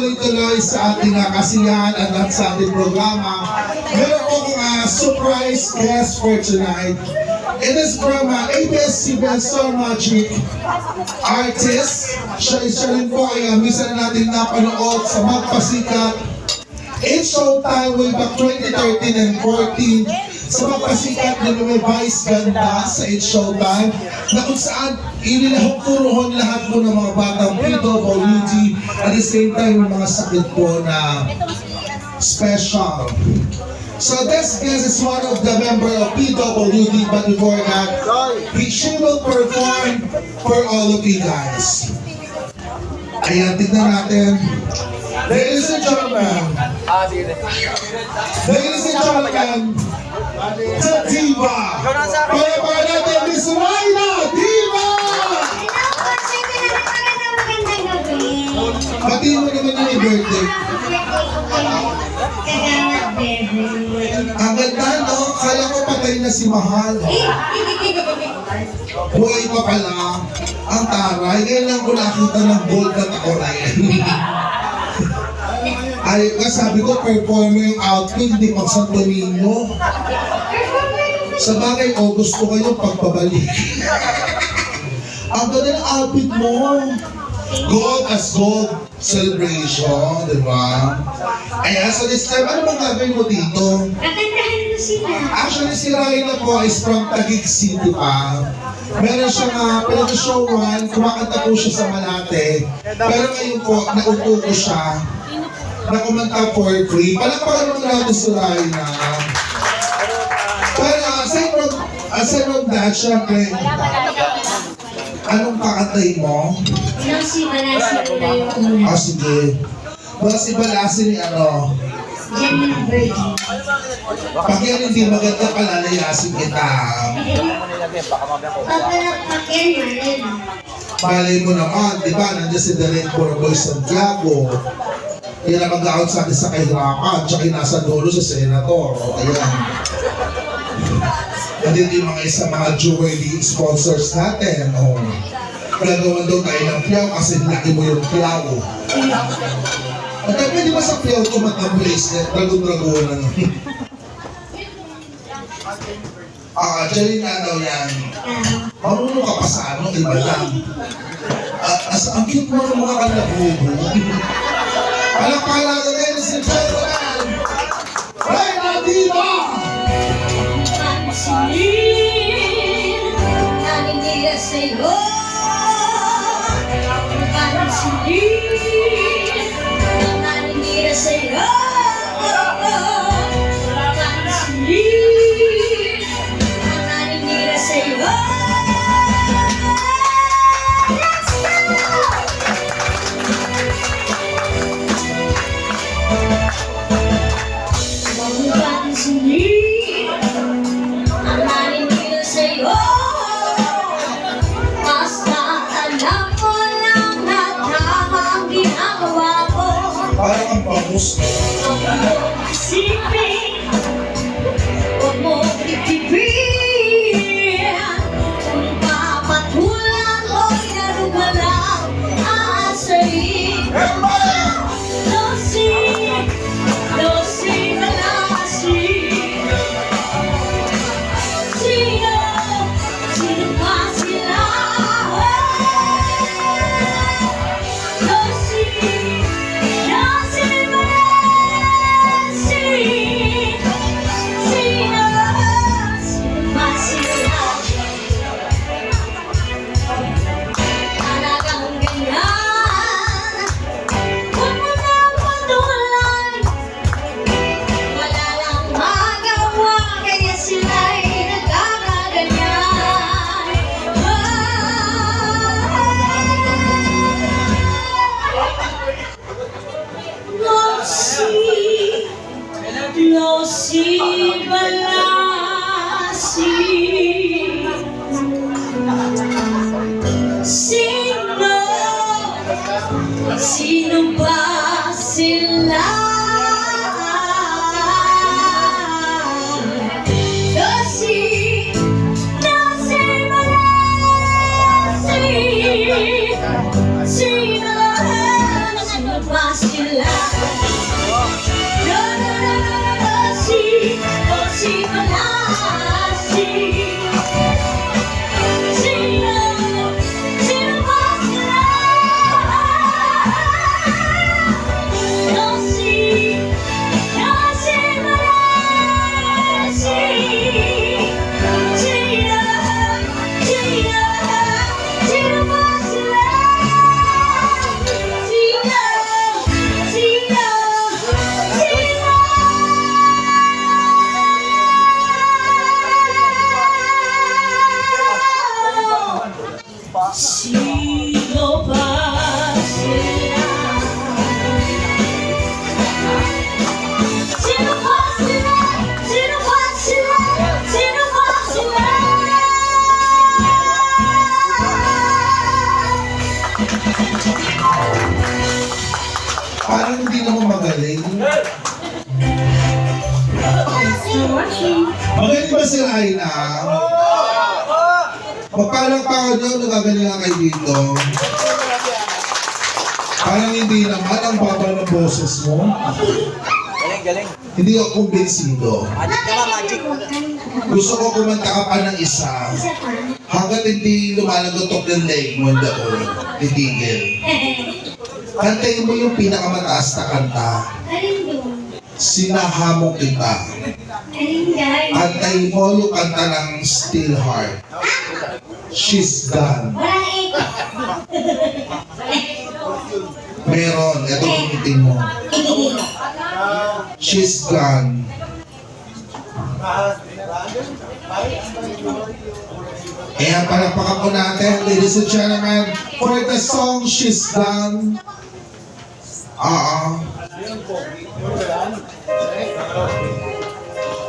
tuloy-tuloy sa ating kasiyahan at sa ating programa, meron akong surprise guest for tonight. It is from ABS-CBN Star Magic artist. Siya rin po ay minsan na natin napanood sa Magpasikat. It's Showtime way back 2013 and 14 sa Magpasikat na lumabas ganda sa It's Showtime na kung saan inilahok-turuhon lahat po ng mga batang PWD at the same time yung mga sakit po na special. So this guest is one of the member of PWD, but before that, she will perform for all of you guys. Ayan, tignan natin. Ladies and gentlemen, the Diva! Palapakan natin, Miss Raina Diva! Batiin mo naman yung birthday. Ang ganda, no? Kala ko patay na si Mahal. Buhay pa pala. Ang taray. Ngayon lang ko nakita ng gold na takoray. Ay, sabi ko, perform yung outfit, hindi pang Santo Niño. Sa bagay, gusto ko yung pagpabalik. Ang ganda ng outfit mo. Gold as gold celebration, di ba? Ayan, so this time, ano bang gagawin mo dito? Kakantahan mo sila. Actually, si Raina po is from Taguig City pa. Meron siyang pinag-showan, kumakanta po siya sa Malate. Pero ngayon po, naupo ko siya na kumanta for free. Palakpakan mo natin si Raina. Pero aside from that, syempre, anong kakantay mo? Si Balasi na yung una. Sige. Si Balasi ni ano? Janine Virgin. Pag yan hindi maganda, palalayasin kita. Papalakpak yan, Marin. Malay mo naman, di ba? Nandiyan si Direk Boy Santiago. Yan ang mag-out sa atin sa kahirapan. Tsaka nasa dulo sa senator. Ayan. Nandito yung mga isang mga jewelry sponsors natin. Gagawan daw tayo ng piyaw kasi laki mo yung piyaw. At pwede ba sa piyaw tumatang bracelet? Dragon-dragonan. Diyan nga daw yan. Marunong ka pa sa ano, iba lang. Ang cute mo ng mga kalabubo. Palakpala ka rin, si Gentleman! Raina Diva! Pansinin, naninira sa'yo. Pansinin, naninira sa'yo. Pansinin, naninira sa'yo. Parang ang bangus. Isipin, huwag mo titipin. Kung papatulan ko'y narugalang aasahin. Losi, losi, malasi. Sino, sino pa sila? Losi, Losi Balasi. Sino ba sila? Losi Balasi. Sino ba sila. Sino ba sila? Sino ba sila? Sino ba sila? Sino ba sila? Sino ba sila? Parang hindi naman magaling. Magaling ba si Raina? Magpalakpakan daw, nagagaling kayo dito. Parang hindi naman ang baba ng boses mo. Galing. Hindi ako kumbinsido. Magic naman, magic. Gusto ko kumanta ka pa ng isa. Hanggat hindi lumalagotok ng leg mo, hindi ako titigil. Kantayin mo yung pinakamataas na kanta. Alin doon? Sinahamong kita. Alin guys? Kantayin mo yung kanta ng Still Heart. She's Gone. Walang ikot. Meron, ito umitin mo. She's Gone. Ayan, palakpakan po natin, ladies and gentlemen, for the song She's Gone.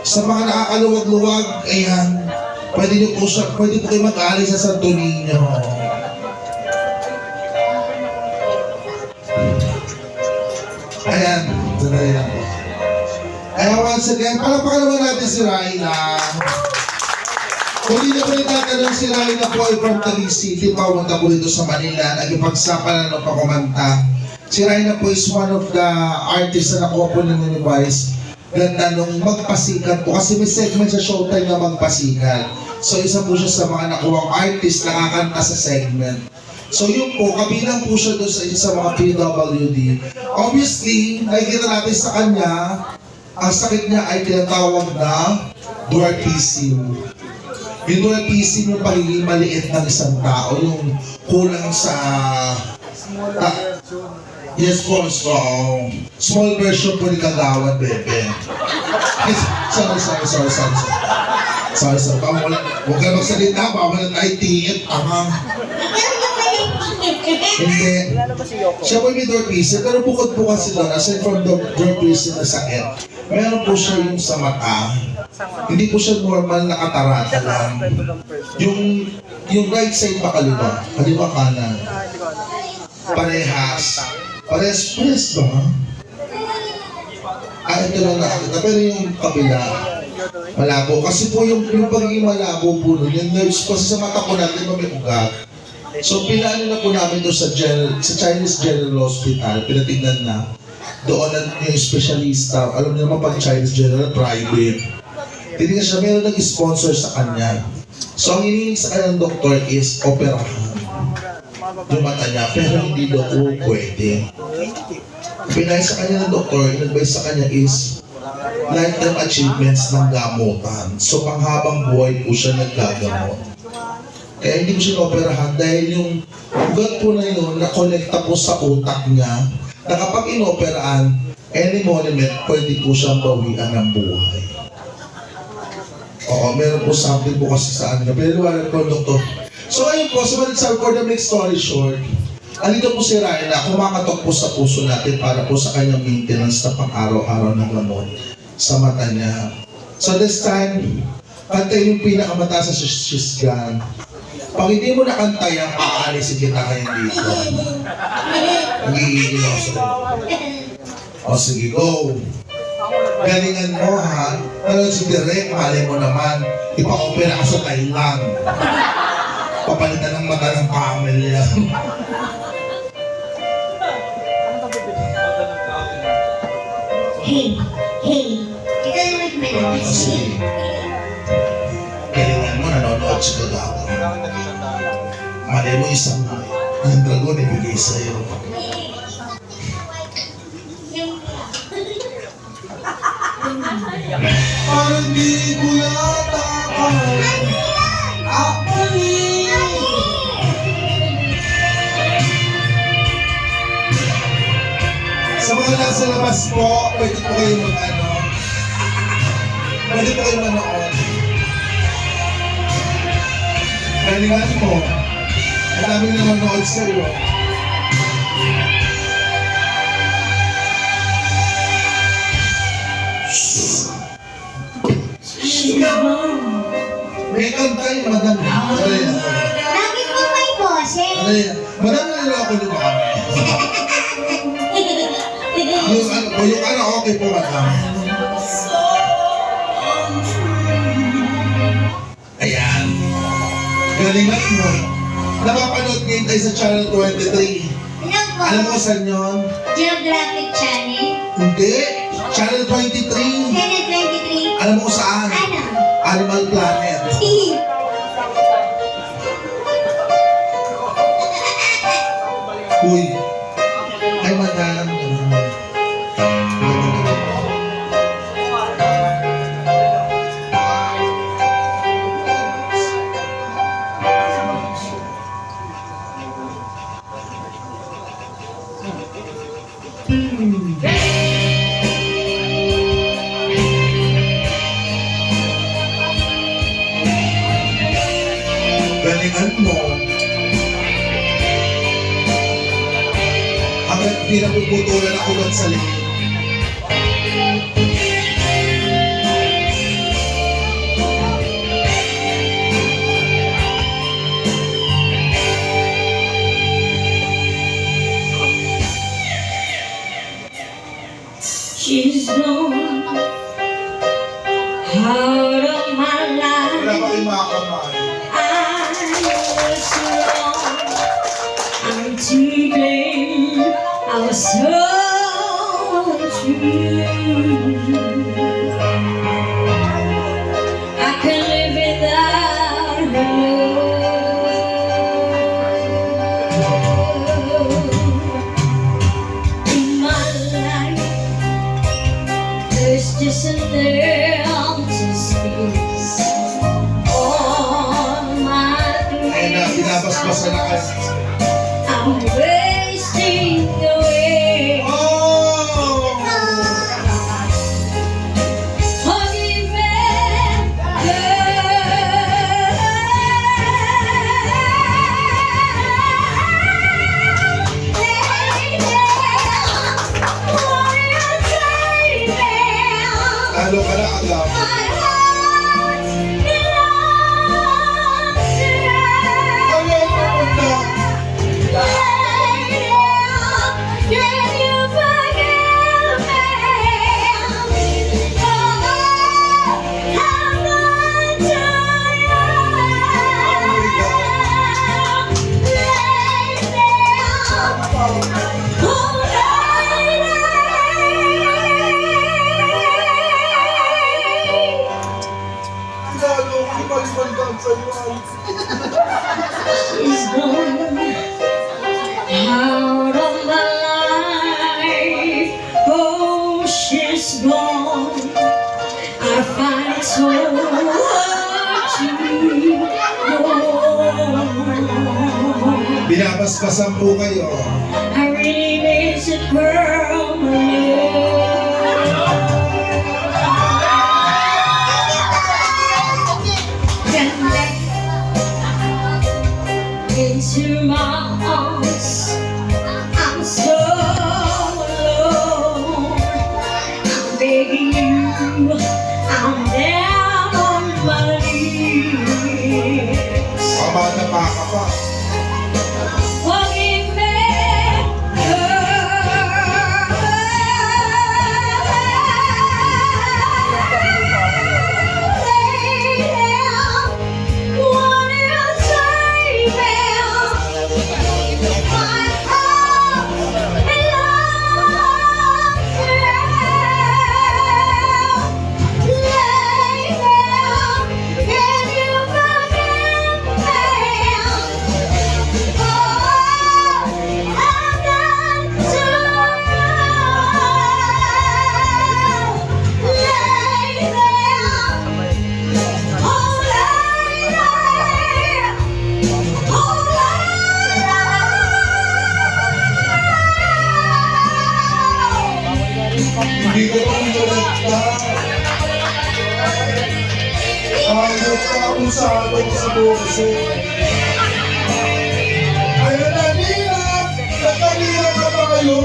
Sa mga nakakaluwag-luwag, ayan, pwede po kayo mag-alis sa Santo Niño. Ayan, sandali lang po. Ayan, once again, palakpakan naman natin si Raina. Kung hindi na po nagtatanong si Raina po ay from Taguig City, papunta po dito sa Manila, nagipagsapalan ng pakumanta. Si Raina po is one of the artists na nakuha po ng Univice. Ganda nung magpasikat po, kasi may segment sa Showtime na magpasikat. So isa po siya sa mga nakuwang artist na kakanta sa segment. So yun po, kabilang po siya doon sa isa sa mga PWD. Obviously, nakikita natin sa kanya, ang sakit niya ay tinatawag na dwarfism. Yung dwarfism yung pagiging maliit ng isang tao, yung kulang sa... yes po, small version po ni Kagawad, bebe. Sorry. Huwag ka magsalita, bawal na tayo tiit, Hindi. Siya po may dwarfism, pero bukod po kasi doon, aside from the dwarfism na sakit, meron po siya yung sa mata. Hindi po siya normal na katarata lang. Yung right side pa kaliwa kanan. Parehas ba? Ito lang nakakita. Pero yung kabila, malabo. Kasi po yung pagiging malabo po nun, yung nerves kasi sa mata po natin may ugat. So pinano na po namin doon sa Chinese General Hospital, pinatignan na. Doon yung specialista, alam niyo naman pag Chinese General, private. Tinignan siya, meron nag-sponsor sa kanya. So ang hinihingi sa kanyang doktor is operahan yung mata niya, pero hindi daw po pwede. Pinay sa kanya ng doktor, in-advise sa kanya is lifetime achievements ng gamutan. So panghabang buhay po siya naggagamot. Kaya hindi mo siya operahan dahil yung ugat po na yun na-connecta po sa utak niya na kapag inoperaan, any moment, pwede po siyang bawian ng buhay. Oo, meron po something po kasi sa ano. Pero wala po, doktor. So ayun po, for the next story short, andito po si Raina, kumakatok po sa puso natin para po sa kanyang maintenance na pang-araw-araw na gamot sa mata niya. So this time, kantay yung pinakamataas sa She's Gone. Pag hindi mo nakanta yan, aalisin kita kayo dito. Nagigigil ako sa'yo. O sige, go. Galingan mo ha. Pero si Direk, malay mo naman, ipa-opera ka sa Thailand. Papalitan ng mata ng camel yan. Hey, hey. Ikaw yung magmanang. Sige. Galingan mo, nanonood si Kagawa. Mali mo isang yung dragon ibigay sa'yo. Parang di ko yata ako Sa mga nasa labas po, pwede po kayo mag-ano. Pwede po kayo manood. Galingan mo. Ang dami na manood sa'yo. May kanta yung madam. Ano yan? Bakit mo may boses? Ano yan? Madam na nila ako dito kami. Yung karaoke po madam. Ayan. Galingan mo. Napapanood ngayon tayo sa Channel 23. Ano po? Alam mo saan yun? Geographic Channel? Hindi. Channel 23. Channel 23? Alam mo kung saan? Ano? Animal Planet. Uy. Ay, madam. Galingan mo. Hanggang di napuputulan ako ba't sa likod. She's gone out of my life. Wala pa kayo makakamay. I was wrong. I'm to blame. I was so untrue. I can't live without her love. In my life, there's just an empty space. All my Ayun na, binabasbasan na kayo. I'm wasting away. Oh! Forgive me, Talo ka na agad. Ano ang pupunta? Talo, ibalik-balikan sa'yo. She's gone out of my life. Oh, she's gone. I find it so hard to go. Binabasbasan po kayo. I really miss a girl into my arms. I'm so alone. I'm begging you. I'm down on my knees. Kabata pa ka pa. Forgive me, girl. Hindi ko pa pinagda. Ayaw ka abusado sa buso. Ayun na, Nina! Nakanina ka ba kayo?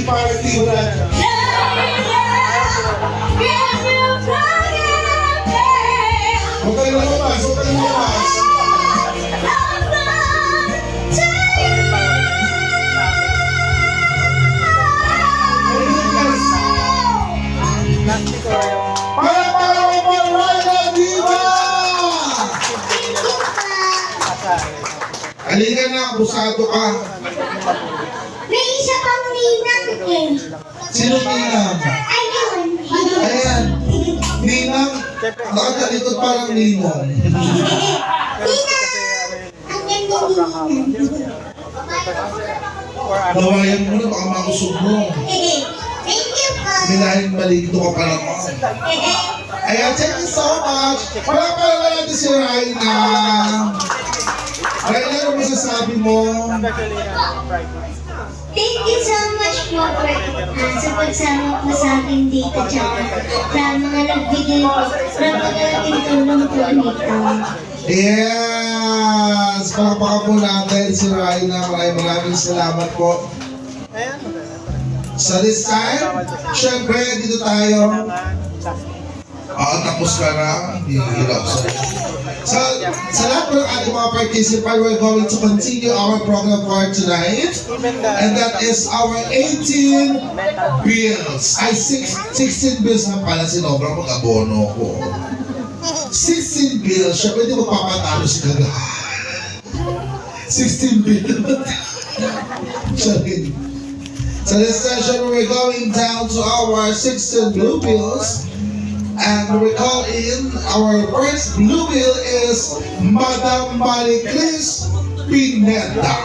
Party wala siya. Huwag kayo lumabas, huwag kayo lumabas. Para Rhino Diva! Halika na, abusado ka. May isa pang ninang eh. Sino Ninang? Ayun. Ayan. Ninang, nakatalikod parang Ninong. Ninang! Ang ganda ni Ninang. Nawayan mo na, baka makusog mo. Thank you po. Minahing maligdo ka pa naman. Ayan, thank you so much. Wala natin si Raina. Raina, ano masasabi mo? Thank you so much po sa pagsama po sa akin dito tsaka sa mga nagbigay po ng malaking tulong po dito. Yes! Palakpakan po natin si Raina. Maraming salamat po. So this time, syempre, dito tayo. Tapos ka na. Hirap sa sa lahat po ng ating mga participant, we're going to continue our program for tonight. And that is our 18 bills. Ay, 16 bills na pala, sinobra mag-abono ko. 16 bills, siya pwede magpapatalo si Gaga. 16 bills. Siya rin. So this session, we're going down to our 16 blue bills. And we call in our first blue bill is Madam Maricris Pineda.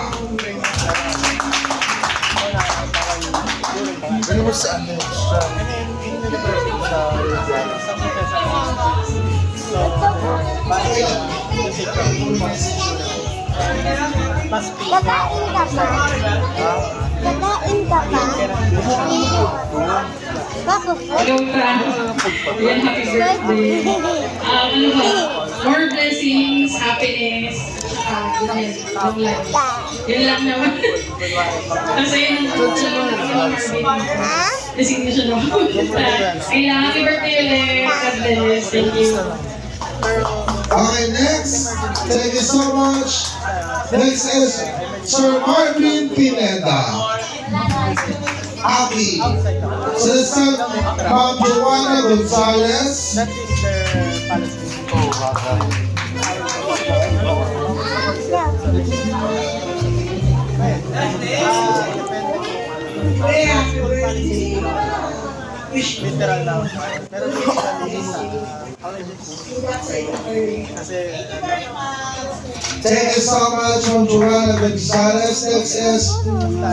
Kakain ka pa? Kakain ka pa? Bakit po? Hello, Fran. Yan, happy birthday. Ano ba? More blessings, happiness, long life. Yun lang naman. Kasi yun ang resignation ako. Ayun lang, happy birthday ulit. God bless. Thank you. Okay, next. Thank you so much. Next is Sir Marvin Pineda. Aki. So this time, Ma'am Joanna Gonzalez. That is their policy. Literal lang. Pero kasi Thank you so much, Ma'am Joanna Gonzalez. Next is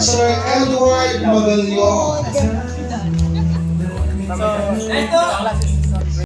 Sir Edward Magallanes. so, ito,